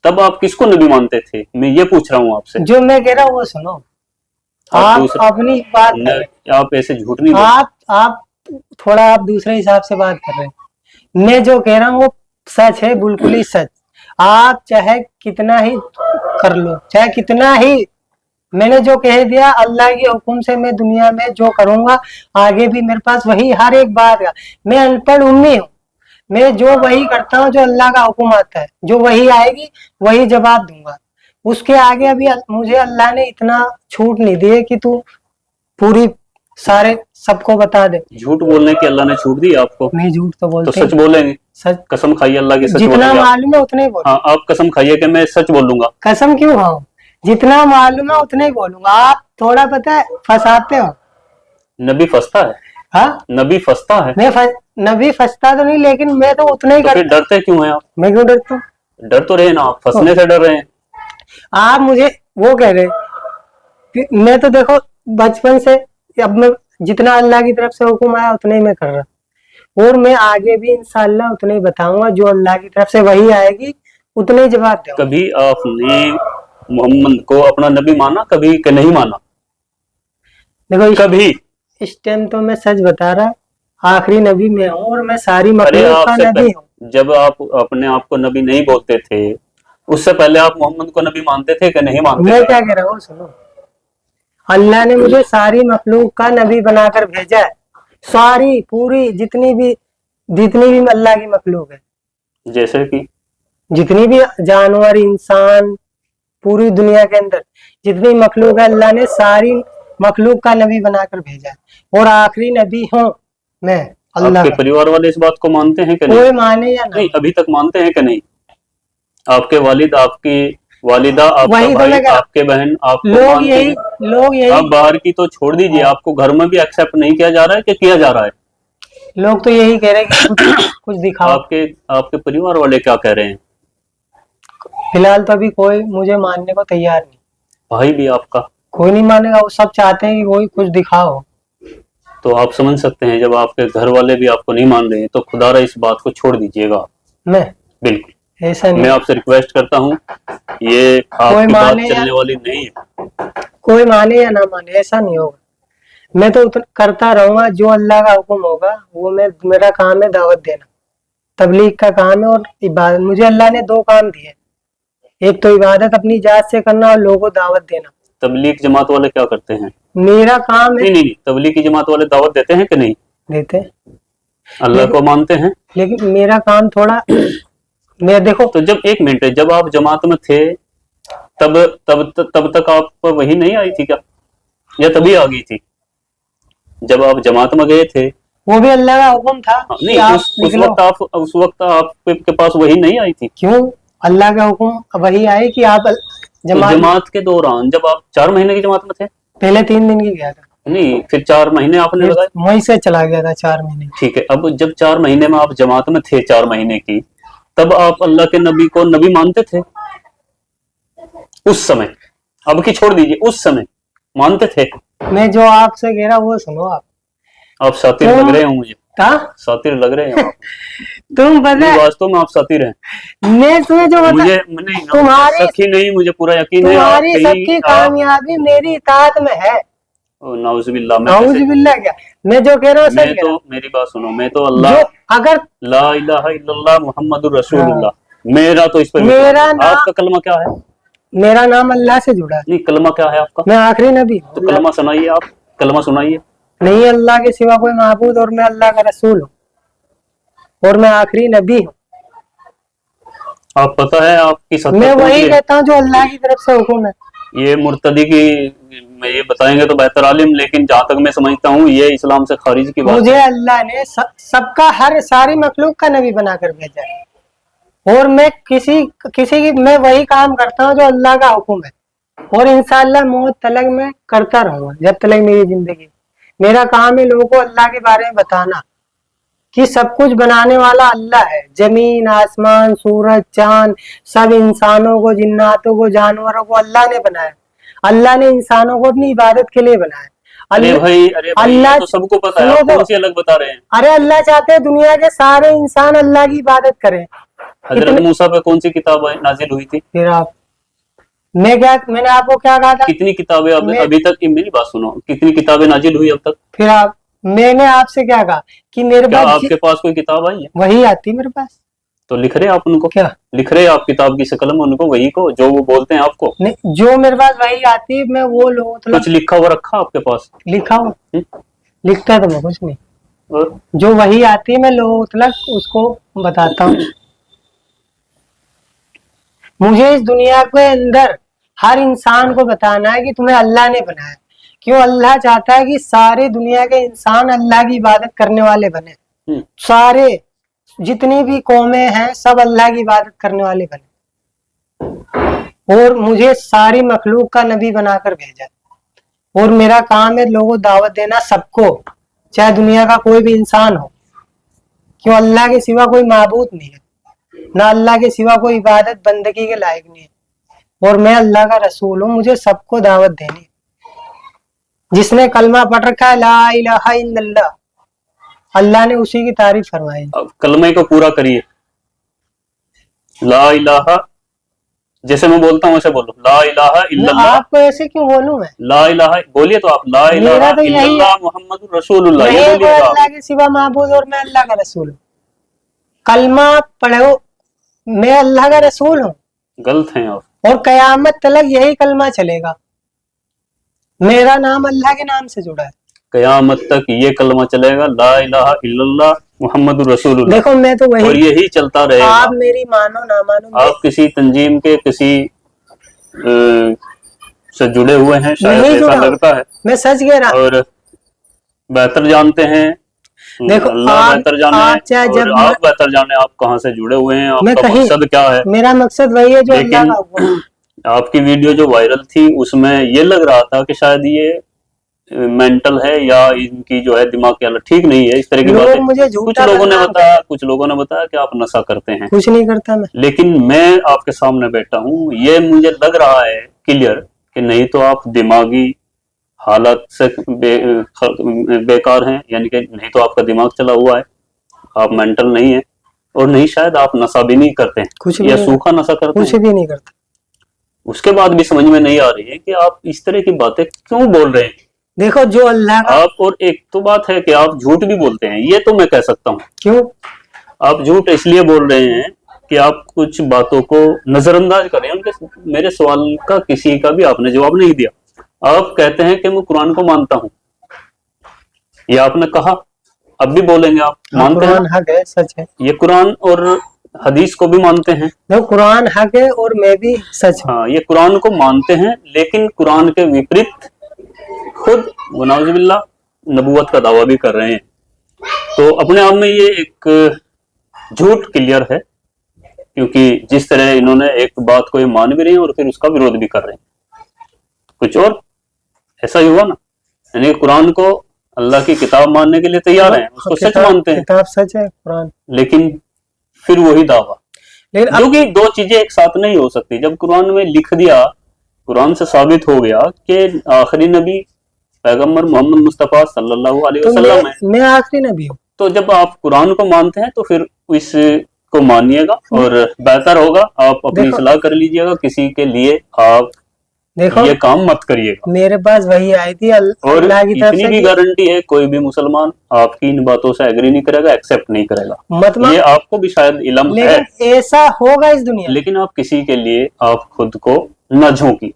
Speaker 2: तब आप किसको नबी मानते थे? मैं ये पूछ रहा हूँ आपसे।
Speaker 1: जो मैं कह रहा हूँ वो सुनो। आप अपनी बात
Speaker 2: आप ऐसे झूठ नहीं
Speaker 1: आप थोड़ा आप दूसरे हिसाब से बात कर रहे हैं। मैं जो कह रहा हूँ वो सच है, बिल्कुल ही सच। आप चाहे कितना ही कर लो, चाहे कितना ही, मैंने जो कह दिया अल्लाह के हुक्म से मैं दुनिया में जो करूंगा आगे भी मेरे पास वही हर एक बात का। मैं अनपढ़ उम्मी हूँ, मैं जो वही करता हूँ जो अल्लाह का हुक्म आता है, जो वही आएगी वही जवाब दूंगा। उसके आगे अभी मुझे अल्लाह ने इतना छूट नहीं दी है कि तू पूरी सारे सबको बता दे।
Speaker 2: झूठ बोलने की अल्लाह ने छूट दी आपको?
Speaker 1: नहीं, झूठ तो बोलते।
Speaker 2: तो सच बोलेंगे?
Speaker 1: सच।
Speaker 2: कसम खाइए अल्लाह की, सच
Speaker 1: जितना मालूम है उतना ही बोलूंगा।
Speaker 2: हाँ, आप कसम खाइए कि मैं सच बोलूंगा।
Speaker 1: कसम क्यों खाऊं? जितना मालूम है उतना ही बोलूंगा। आप थोड़ा पता है फंसाते हो।
Speaker 2: नबी फंसता है?
Speaker 1: हाँ,
Speaker 2: नबी फंसता है?
Speaker 1: नबी फंसता तो नहीं, लेकिन मैं तो उतना ही
Speaker 2: फिर डरते क्यों हैं आप?
Speaker 1: मैं क्यों डरता हूँ?
Speaker 2: डर तो रहे ना, आप फंसने से डर रहे हैं।
Speaker 1: आप मुझे वो कह रहे, मैं तो देखो बचपन से, अब मैं जितना अल्लाह की तरफ से हुक्म आया उतना ही मैं कर रहा। اور میں آگے بھی इंशाल्लाह उतने ही बताऊंगा, जो अल्लाह की तरफ से वही आएगी उतने ही जवाब दूंगा।
Speaker 2: कभी आपने मोहम्मद को अपना नबी माना, कभी कि नहीं माना?
Speaker 1: देखो
Speaker 2: कभी?
Speaker 1: इस टाइम तो मैं सच बता रहा, आखिरी नबी मैं हूँ और मैं सारी
Speaker 2: अरे
Speaker 1: मखलूक का
Speaker 2: आपसे
Speaker 1: नबी हूँ।
Speaker 2: जब आप अपने आप को नबी नहीं बोलते थे, उससे पहले आप मोहम्मद को नबी मानते थे कि नहीं मानते
Speaker 1: मैं
Speaker 2: थे?
Speaker 1: क्या कह रहा हूँ सुनो, अल्लाह ने मुझे सारी मखलूक का नबी बनाकर भेजा है, सारी पूरी जितनी भी अल्लाह की मखलूक है,
Speaker 2: जैसे कि
Speaker 1: जितनी भी जानवर इंसान पूरी दुनिया के अंदर जितनी मखलूक है, अल्लाह ने सारी मखलूक का नबी बनाकर भेजा है और आखिरी नबी हूँ मैं अल्लाह
Speaker 2: आपके
Speaker 1: का।
Speaker 2: परिवार वाले इस बात को मानते हैं कि नहीं?
Speaker 1: कोई माने या ना
Speaker 2: नहीं, अभी तक मानते हैं कि नहीं? आपके वालिद, आपकी वालिदा, आपका
Speaker 1: वही तो
Speaker 2: भाई,
Speaker 1: मैं कह रहा हूँ।
Speaker 2: आपके बहन आपको
Speaker 1: लोग
Speaker 2: मानते
Speaker 1: यही
Speaker 2: हैं? आप बाहर की तो छोड़ दीजिए, आपको घर में भी एक्सेप्ट नहीं किया जा रहा है कि किया जा रहा है?
Speaker 1: लोग तो यही कह रहे हैं कि कुछ दिखाओ।
Speaker 2: आपके परिवार वाले क्या कह रहे हैं?
Speaker 1: फिलहाल तो अभी कोई मुझे मानने को तैयार नहीं,
Speaker 2: भाई भी आपका?
Speaker 1: कोई नहीं मानेगा, वो सब चाहते हैं कि कोई कुछ दिखाओ।
Speaker 2: तो आप समझ सकते हैं, जब आपके घर वाले भी आपको नहीं मान रहे हैं तो खुदारा इस बात को छोड़ दीजिएगा।
Speaker 1: मैं
Speaker 2: बिल्कुल,
Speaker 1: ऐसा
Speaker 2: मैं
Speaker 1: नहीं,
Speaker 2: आपसे रिक्वेस्ट करता हूँ, ये आपकी बात
Speaker 1: माने या-
Speaker 2: चलने वाली नहीं है।
Speaker 1: कोई माने या ना माने ऐसा नहीं होगा, मैं तो करता रहूंगा जो अल्लाह का हुक्म होगा वो मेरा काम है दावत देना, तबलीग का काम है और इबादत। मुझे अल्लाह ने दो काम दिए, एक तो इबादत अपनी जात से करना और लोगों को दावत देना।
Speaker 2: तबलीग जमात वाले क्या करते हैं?
Speaker 1: मेरा काम है,
Speaker 2: नहीं, तबलीग की जमात वाले दावत देते हैं कि नहीं?
Speaker 1: देते हैं,
Speaker 2: अल्लाह को मानते हैं?
Speaker 1: लेकिन मेरा काम थोड़ा मैं देखो
Speaker 2: तो जब एक मिनट, जब आप जमात में थे तब तक आप पर वही नहीं आई थी क्या, या तभी आ गई थी? जब आप जमात में गए थे,
Speaker 1: वो भी अल्लाह का हुक्म था कि
Speaker 2: नहीं,
Speaker 1: आप
Speaker 2: उस
Speaker 1: निकलो।
Speaker 2: वक्त आपके पास वही नहीं आई थी?
Speaker 1: क्यों? अल्लाह का हुक्म वही आए कि आप
Speaker 2: तो जमात के दौरान जब आप 4 महीने की जमात में थे?
Speaker 1: पहले 3 दिन की गया था,
Speaker 2: नहीं, फिर 4 महीने आपने
Speaker 1: फिर
Speaker 2: लगाए?
Speaker 1: वहीं से चला गया था 4 महीने।
Speaker 2: ठीक है, अब जब 4 महीने में आप जमात में थे 4 महीने की, तब आप अल्लाह के नबी को नबी मानते थे? उस समय, अब की छोड़ दीजिए, उस समय मानते थे?
Speaker 1: मैं जो आपसे कह रहा वो सुनो। आप
Speaker 2: सातिर लग रहे हो मुझे, सातिर लग रहे हैं।
Speaker 1: तुम पता
Speaker 2: वास्तव में आप सातिर हैं।
Speaker 1: मैं तुम्हें जो बता,
Speaker 2: मुझे नहीं,
Speaker 1: तुम्हारी
Speaker 2: शक ही नहीं, मुझे पूरा यकीन है
Speaker 1: तुम्हारी सबकी कामयाबी मेरी इताअत में है।
Speaker 2: नाउजुबिल्लाह,
Speaker 1: नाउजुबिल्लाह क्या, मैं जो कह रहा हूँ सच कह रहा हूँ।
Speaker 2: मेरी बात सुनो, मैं तो अल्लाह
Speaker 1: अगर
Speaker 2: ला इलाहा इल्लल्लाह मुहम्मदुर रसूलुल्लाह, मेरा तो इस पर
Speaker 1: मेरा नाम,
Speaker 2: आपका कलमा क्या है?
Speaker 1: मेरा नाम अल्लाह से जुड़ा है।
Speaker 2: नहीं, कलमा क्या है आपका?
Speaker 1: मैं आखिरी नबी हूँ।
Speaker 2: तो कलमा सुनाइए, आप कलमा सुनाइए।
Speaker 1: नहीं अल्लाह के सिवा कोई माबूद और मैं अल्लाह का रसूल हूँ और मैं आखिरी नबी हूँ।
Speaker 2: आप पता है आपकी
Speaker 1: मैं वही कहता हूँ जो अल्लाह की तरफ से हुक्म है।
Speaker 2: ये मुर्तदी की मैं ये बताएंगे तो बेहतर आलिम, लेकिन जहां तक मैं समझता हूँ ये इस्लाम से खारिज की बात
Speaker 1: मुझे
Speaker 2: है।
Speaker 1: अल्लाह ने सबका सारी मखलूक का नबी बनाकर भेजा है और मैं किसी की मैं वही काम करता हूँ जो अल्लाह का हुक्म है और इंशाअल्लाह मौत तलक मैं करता रहूंगा जब तक मेरी जिंदगी। मेरा काम है लोगों को अल्लाह के बारे में बताना कि सब कुछ बनाने वाला अल्लाह है। जमीन आसमान सूरज चांद सब इंसानों को जिन्नातों को जानवरों को अल्लाह ने बनाया। अल्लाह ने इंसानों को अपनी इबादत के लिए बनाया।
Speaker 2: अरे भाई अल्लाह तो सबको पता है, आप कौन सी अलग बता रहे हैं?
Speaker 1: अरे अल्लाह चाहते हैं दुनिया के सारे इंसान अल्लाह की इबादत करें।
Speaker 2: हजरत मूसा पे कौन सी किताब नाजिल हुई थी?
Speaker 1: फिर आप मैंने आपको क्या कहा था?
Speaker 2: कितनी किताबें अभी तक, मेरी बात सुनो, कितनी किताबें नाजिल हुई अब तक?
Speaker 1: फिर मैंने आपसे क्या कहा कि मेरे पास
Speaker 2: आपके पास कोई किताब आई है?
Speaker 1: वही आती मेरे पास।
Speaker 2: तो लिख रहे आप उनको?
Speaker 1: क्या
Speaker 2: लिख रहे आप किताब की शक्ल में उनको, वही को जो वो बोलते हैं आपको?
Speaker 1: नहीं, जो मेरे पास वही आती है मैं वो लोगों
Speaker 2: कुछ लिखा हुआ रखा आपके पास?
Speaker 1: लिखा हुआ लिखता तो मैं कुछ नहीं,
Speaker 2: और
Speaker 1: जो वही आती है मैं लोगों तक उसको बताता हूँ। मुझे इस दुनिया के अंदर हर इंसान को बताना है कि तुम्हें अल्लाह ने बनाया। क्यों? अल्लाह चाहता है कि सारी दुनिया के इंसान अल्लाह की इबादत करने वाले बने। सारे जितनी भी कौमें हैं सब अल्लाह की इबादत करने वाले बने और मुझे सारी मखलूक का नबी बनाकर भेजा और मेरा काम है लोगों दावत देना सबको, चाहे दुनिया का कोई भी इंसान हो। क्यों? अल्लाह के सिवा कोई माबूद नहीं है, ना अल्लाह के सिवा कोई इबादत बंदगी के लायक नहीं है और मैं अल्लाह का रसूल हूँ। मुझे सबको दावत देनी। जिसने कलमा पढ़ रखा है ला इलाहा इल्लल्लाह अल्लाह ने उसी की तारीफ फरमाई।
Speaker 2: अब कलमे को पूरा करिए, ला इलाहा, जैसे मैं बोलता हूँ वैसे बोलो, ला इलाहा इल्लल्लाह।
Speaker 1: आपको ऐसे क्यों बोलूं मैं?
Speaker 2: ला इलाहा बोलिए तो आप, ला
Speaker 1: मेरा
Speaker 2: इलाहा
Speaker 1: तो यही
Speaker 2: इल्लल्लाह मुहम्मदुर रसूलुल्लाह, ये
Speaker 1: नहीं, कोई
Speaker 2: बोलिएगा आप।
Speaker 1: अल्लाह के सिवा माबूद और मैं अल्लाह का रसूल हूँ। कलमा पढ़ो, मैं अल्लाह का रसूल हूँ,
Speaker 2: गलत हैं आप।
Speaker 1: और कयामत तक यही कलमा चलेगा। मेरा नाम अल्लाह के नाम से जुड़ा है।
Speaker 2: कयामत तक ये कलमा चलेगा, ला इलाहा इल्लल्लाह मुहम्मदुर रसूलुल्लाह,
Speaker 1: देखो मैं तो
Speaker 2: और
Speaker 1: वही,
Speaker 2: यही चलता रहेगा।
Speaker 1: आप मेरी मानो ना मानो,
Speaker 2: आप किसी तंजीम के किसी से जुड़े हुए हैं शायद,
Speaker 1: नहीं
Speaker 2: ऐसा
Speaker 1: जुड़ा हूं।
Speaker 2: लगता है,
Speaker 1: मैं सच कह रहा हूं।
Speaker 2: और बेहतर जानते हैं,
Speaker 1: देखो
Speaker 2: अल्लाह बेहतर जाने,
Speaker 1: आप चाहे
Speaker 2: और
Speaker 1: जब
Speaker 2: आप बेहतर जाने आप कहाँ से जुड़े हुए हैं,
Speaker 1: मैं
Speaker 2: आपका
Speaker 1: कहीं,
Speaker 2: मकसद क्या है।
Speaker 1: मेरा मकसद वही है जो अल्लाह
Speaker 2: लेकिन
Speaker 1: का हुक्म है।
Speaker 2: आपकी वीडियो जो वायरल थी उसमें ये लग रहा था कि शायद ये मेंटल है या इनकी जो है दिमाग की हालत ठीक नहीं है, इस तरह की
Speaker 1: लोग
Speaker 2: बातें
Speaker 1: मुझे
Speaker 2: कुछ
Speaker 1: झूठा
Speaker 2: लोगों ने
Speaker 1: बदनाम
Speaker 2: बताया, कुछ लोगों ने बताया कि आप नशा करते हैं।
Speaker 1: कुछ नहीं करता मैं।
Speaker 2: लेकिन मैं आपके सामने बैठा हूँ, ये मुझे लग रहा है क्लियर कि नहीं तो आप दिमागी हालत से बेकार हैं, यानी कि नहीं तो आपका दिमाग चला हुआ है, आप मेंटल नहीं है, और नहीं शायद आप नशा भी नहीं करते हैं,
Speaker 1: कुछ भी
Speaker 2: या
Speaker 1: नहीं
Speaker 2: सूखा नशा करते
Speaker 1: कुछ
Speaker 2: हैं।
Speaker 1: भी नहीं करता।
Speaker 2: उसके बाद भी समझ में नहीं आ रही है कि आप इस तरह की बातें क्यों बोल रहे हैं
Speaker 1: देखो जो अल्लाह का,
Speaker 2: आप। और एक तो बात है कि आप झूठ भी बोलते हैं, ये तो मैं कह सकता हूँ।
Speaker 1: क्यों?
Speaker 2: आप झूठ इसलिए बोल रहे हैं कि आप कुछ बातों को नजरअंदाज करें, उनके मेरे सवाल का किसी का भी आपने जवाब नहीं दिया। आप कहते हैं कि मैं कुरान को मानता हूँ, ये आपने कहा, अब भी बोलेंगे आप मानते हैं,
Speaker 1: कुरान हक है, सच है।
Speaker 2: ये कुरान और हदीस को भी मानते हैं।
Speaker 1: देखो कुरान हक है और मैं भी सच हूँ।
Speaker 2: हाँ, ये कुरान को मानते हैं, लेकिन कुरान के विपरीत खुद वनाउजुबिल्लाह नबूवत का दावा भी कर रहे हैं। तो अपने आप में ये एक झूठ क्लियर है, क्योंकि जिस तरह इन्होंने एक बात को ये मान भी रहे हैं और फिर उसका विरोध भी कर रहे हैं, कुछ और ऐसा ही हुआ ना। यानी कुरान को अल्लाह की किताब मानने के लिए तैयार हैं, उसको सच मानते हैं,
Speaker 1: किताब सच है कुरान,
Speaker 2: लेकिन फिर वही दावा।
Speaker 1: लेकिन
Speaker 2: क्योंकि दो चीजें एक साथ नहीं हो सकती। जब कुरान में लिख दिया, कुरान से साबित हो गया कि आखिरी नबी पैगंबर मोहम्मद मुस्तफा सल्लल्लाहु अलैहि
Speaker 1: तो
Speaker 2: वसल्लम है,
Speaker 1: मैं आखिरी नबी हूँ।
Speaker 2: तो जब आप कुरान को मानते हैं तो फिर इसको मानिएगा, और बेहतर होगा आप अपनी सलाह कर लीजिएगा, किसी के लिए आप
Speaker 1: देखो
Speaker 2: ये काम मत करिएगा।
Speaker 1: मेरे पास वही आई थी
Speaker 2: और
Speaker 1: अल्लाह की तरफ
Speaker 2: इतनी
Speaker 1: से
Speaker 2: भी गारंटी है, कोई भी मुसलमान आपकी इन बातों से एग्री नहीं करेगा, एक्सेप्ट नहीं करेगा।
Speaker 1: मतलब
Speaker 2: ये आपको भी शायद इल्म है,
Speaker 1: लेकिन ऐसा होगा इस दुनिया में।
Speaker 2: लेकिन आप किसी के लिए आप खुद को न झोंकी।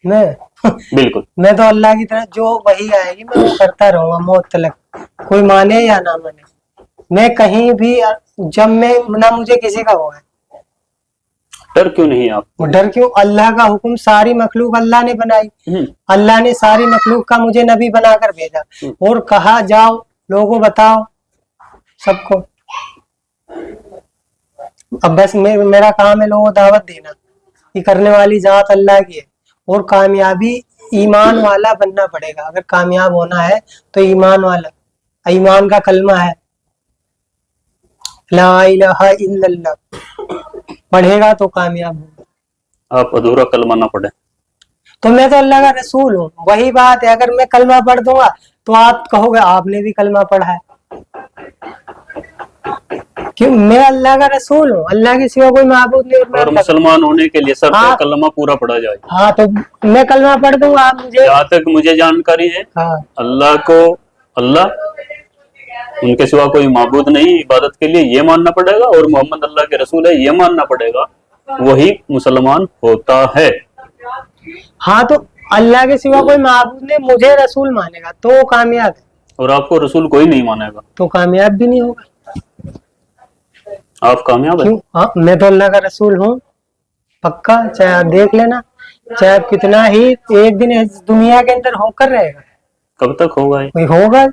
Speaker 1: मैं
Speaker 2: बिल्कुल,
Speaker 1: मैं तो अल्लाह की तरफ जो वही आएगी मैं वो करता रहूंगा मौत तक, कोई माने या ना माने। मैं कहीं भी, जब मैं ना मुझे किसी का वो है
Speaker 2: डर क्यों नहीं आप?
Speaker 1: डर क्यों? अल्लाह का हुक्म, सारी मखलूक अल्लाह ने बनाई, अल्लाह ने सारी मखलूक का मुझे नबी बनाकर भेजा और कहा जाओ लोगों बताओ सबको। अब बस मेरा काम है लोगों को दावत देना, ये करने वाली जात अल्लाह की है, और कामयाबी ईमान वाला बनना पड़ेगा। अगर कामयाब होना है तो ईमान वाला, ईमान का कलमा है ला इलाहा इल्लल्लाह, पढ़ेगा तो कामयाब होगा।
Speaker 2: आप अधूरा कलमा ना पढ़े।
Speaker 1: तो मैं तो अल्लाह का रसूल हूँ, वही बात है। अगर मैं कलमा पढ़ दूंगा तो आप कहोगे आपने भी कलमा पढ़ा है, क्यों? मैं अल्लाह का रसूल हूँ, अल्लाह के सिवा कोई माबूद नहीं।
Speaker 2: और मुसलमान होने के लिए शर्त है कलमा पूरा पढ़ा जाए।
Speaker 1: हाँ, तो मैं कलमा पढ़ दूंगा, आप मुझे,
Speaker 2: जहाँ तक मुझे जानकारी है,
Speaker 1: हाँ,
Speaker 2: अल्लाह को अल्लाह, उनके सिवा कोई माबूद नहीं इबादत के लिए, ये मानना पड़ेगा, और मोहम्मद अल्लाह के रसूल है ये मानना पड़ेगा, वही मुसलमान होता है।
Speaker 1: हाँ, तो अल्लाह के सिवा कोई माबूद नहीं, मुझे रसूल मानेगा तो वो कामयाब है,
Speaker 2: और आपको रसूल कोई नहीं मानेगा
Speaker 1: तो कामयाब भी नहीं होगा।
Speaker 2: आप कामयाब है।
Speaker 1: क्यों? हाँ, मैं तो अल्लाह का रसूल हूँ पक्का, चाहे आप देख लेना, चाहे कितना ही एक दिन इस दुनिया के अंदर होकर रहेगा।
Speaker 2: कब तक होगा ये?
Speaker 1: कोई होगा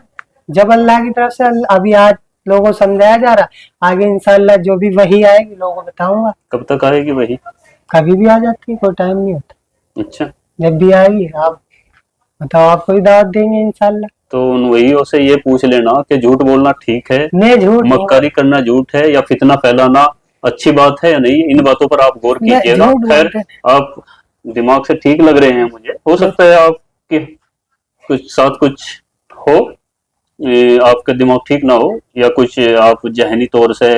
Speaker 1: जब अल्लाह की तरफ से, अभी आज लोगों को समझाया जा रहा, आगे इंशाअल्लाह जो भी वही आएगी लोगों को बताऊंगा।
Speaker 2: कब तक आएगी वही?
Speaker 1: कभी भी आ जाती है, कोई टाइम नहीं होता।
Speaker 2: अच्छा,
Speaker 1: जब भी आएगी आप बताओ, आपको ही दावत देंगे इंशाअल्लाह।
Speaker 2: तो उन वहीयों से ये पूछ लेना कि झूठ बोलना ठीक है,
Speaker 1: मैं झूठ,
Speaker 2: मक्कारी करना झूठ है, या फितना फैलाना अच्छी बात है या नहीं, इन बातों पर आप गौर कीजिएगा। खैर, आप दिमाग से ठीक लग रहे हैं मुझे, हो सकता है आपके कुछ साथ कुछ हो, आपका दिमाग ठीक ना हो या कुछ आप जहनी तौर से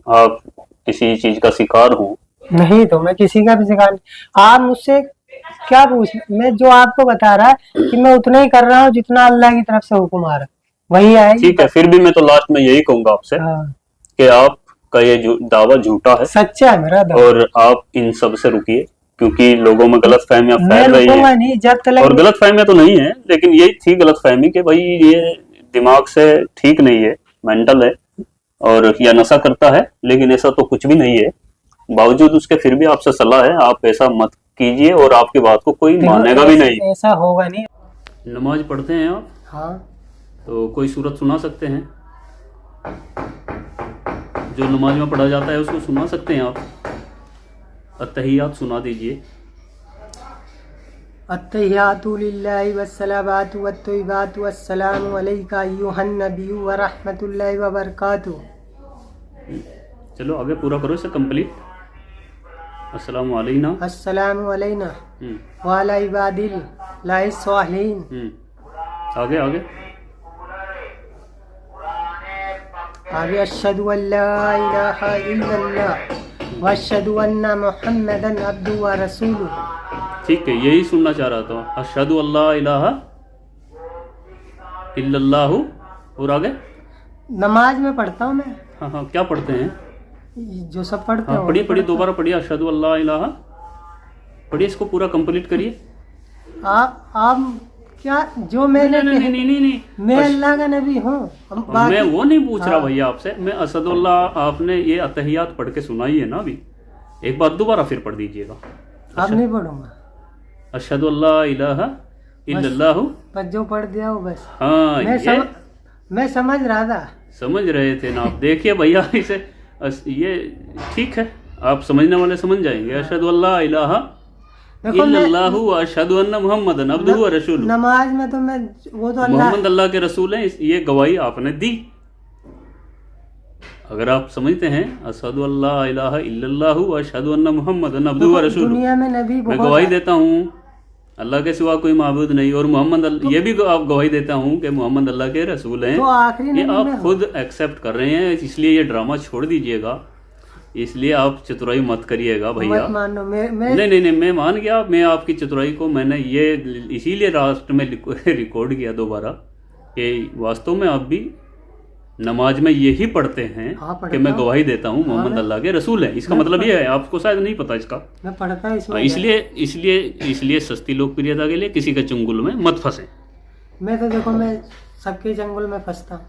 Speaker 2: आप किसी चीज का शिकार हो?
Speaker 1: नहीं तो मैं किसी का भी शिकार नहीं। आप मुझसे क्या पूछ, मैं जो आपको बता रहा है कि मैं उतना ही कर रहा हूँ जितना अल्लाह की तरफ से हुक्म आ रहा है, वही आएगी।
Speaker 2: ठीक है, फिर भी मैं तो लास्ट में यही कहूंगा आपसे
Speaker 1: हाँ,
Speaker 2: कि आपका ये दावा झूठा है
Speaker 1: सच्चा है मेरा दावा।
Speaker 2: और आप इन सब से रुकिए, क्योंकि लोगों में गलत फहमियां
Speaker 1: मैं
Speaker 2: फैल रही
Speaker 1: रुकूंगा
Speaker 2: है।
Speaker 1: नहीं जब
Speaker 2: और
Speaker 1: तक।
Speaker 2: गलत फहमियां तो नहीं है, लेकिन यही थी गलत फहमी कि भाई ये दिमाग से ठीक नहीं है, मेंटल है और या नशा करता है, लेकिन ऐसा तो कुछ भी नहीं है। बावजूद उसके फिर भी आपसे सलाह है, आप ऐसा मत कीजिए और आपकी बात को कोई मानेगा भी नहीं।
Speaker 1: ऐसा होगा नहीं।
Speaker 2: नमाज पढ़ते हैं आप?
Speaker 1: हाँ,
Speaker 2: तो कोई सूरत सुना सकते हैं? जो नमाज में पढ़ा जाता है उसको सुना सकते हैं आप? अत्तहियात सुना दीजिए।
Speaker 1: अत्तहियातु लिल्लाहि वस्सलावातु वत्तय्यिबातु वस्सलामु अलैका अय्युहन नबिय्यु व रहमतुल्लाहि व बरकातुहू।
Speaker 2: चलो आगे पूरा करो इसे कंप्लीट। अस्सलामु अलैना
Speaker 1: अस्सलामु अलैना व अला इबादिल्लाहि स्वालिहीन।
Speaker 2: आगे आगे
Speaker 1: आगे अशहदु अल्ला इलाहा इल्लल्लाह व अशहदु अन्ना मुहम्मदन अब्दुहु व रसूलुहु।
Speaker 2: ठीक है, यही सुनना चाह रहा था। अशहदु अल्ला इलाहा इल्लल्लाहु। और आगे
Speaker 1: नमाज में पढ़ता हूँ मैं।
Speaker 2: हाँ हाँ, क्या पढ़ते हैं?
Speaker 1: जो सब पढ़ते
Speaker 2: हाँ
Speaker 1: हैं
Speaker 2: पढ़िए पढ़िए, दोबारा पढ़िए। अशहदु अल्ला इलाहा पढ़िए, इसको पूरा कंप्लीट करिए।
Speaker 1: आप क्या जो मैंने
Speaker 2: नहीं नहीं नहीं नहीं,
Speaker 1: मैं अल्लाह का नबी हूँ।
Speaker 2: मैं वो नहीं पूछ रहा भैया आपसे। मैं असदुल्लाह, आपने ये अतहियात पढ़ के सुनाई है ना अभी, एक बार दोबारा फिर पढ़ दीजिएगा।
Speaker 1: अब नहीं पढ़ूंगा।
Speaker 2: अशहदु अल्ला इलाहा इल्लल्लाहु।
Speaker 1: बस जो पढ़ दिया वो बस।
Speaker 2: हाँ,
Speaker 1: मैं समझ रहा था।
Speaker 2: समझ रहे थे ना आप? देखिए भैया, इसे ये ठीक है, आप समझने वाले समझ जाएंगे। अशहदु अल्ला इलाहा इल्लल्लाहु व अशहदु अन्ना मुहम्मदन अब्दुहु व रसूलुहु।
Speaker 1: नमाज में तो मैं वो तो
Speaker 2: मोहम्मद अल्लाह के रसूल हैं, ये गवाही आपने दी। अगर आप समझते हैं अशहदु अल्ला इलाहा इल्लल्लाहु व अशहदु अन्ना मुहम्मदन अब्दुहु व रसूलुहु,
Speaker 1: दुनिया में नबी
Speaker 2: मैं गवाही देता हूँ अल्लाह के सिवा कोई माबूद नहीं, और मोहम्मद ये भी आप गवाही देता हूँ कि मोहम्मद अल्लाह के रसूल हैं।
Speaker 1: तो आखिरी
Speaker 2: ये आप खुद एक्सेप्ट कर रहे हैं, इसलिए ये ड्रामा छोड़ दीजिएगा। इसलिए आप चतुराई मत करिएगा भैया।
Speaker 1: मत मानो। मैं
Speaker 2: नहीं, मैं मान गया। मैं आपकी चतुराई को मैंने ये इसीलिए लास्ट में रिकॉर्ड किया दोबारा कि वास्तव में आप भी नमाज में यही पढ़ते हैं कि मैं गवाही देता हूँ मोहम्मद अल्लाह के रसूल हैं। इसका मतलब ये है, आपको शायद नहीं पता इसका।
Speaker 1: मैं पढ़ता हूँ
Speaker 2: इसलिए सस्ती लोकप्रियता के लिए किसी के चंगुल में मत फंसे।
Speaker 1: मैं तो देखो, मैं सबके चंगुल में फंसता हूँ।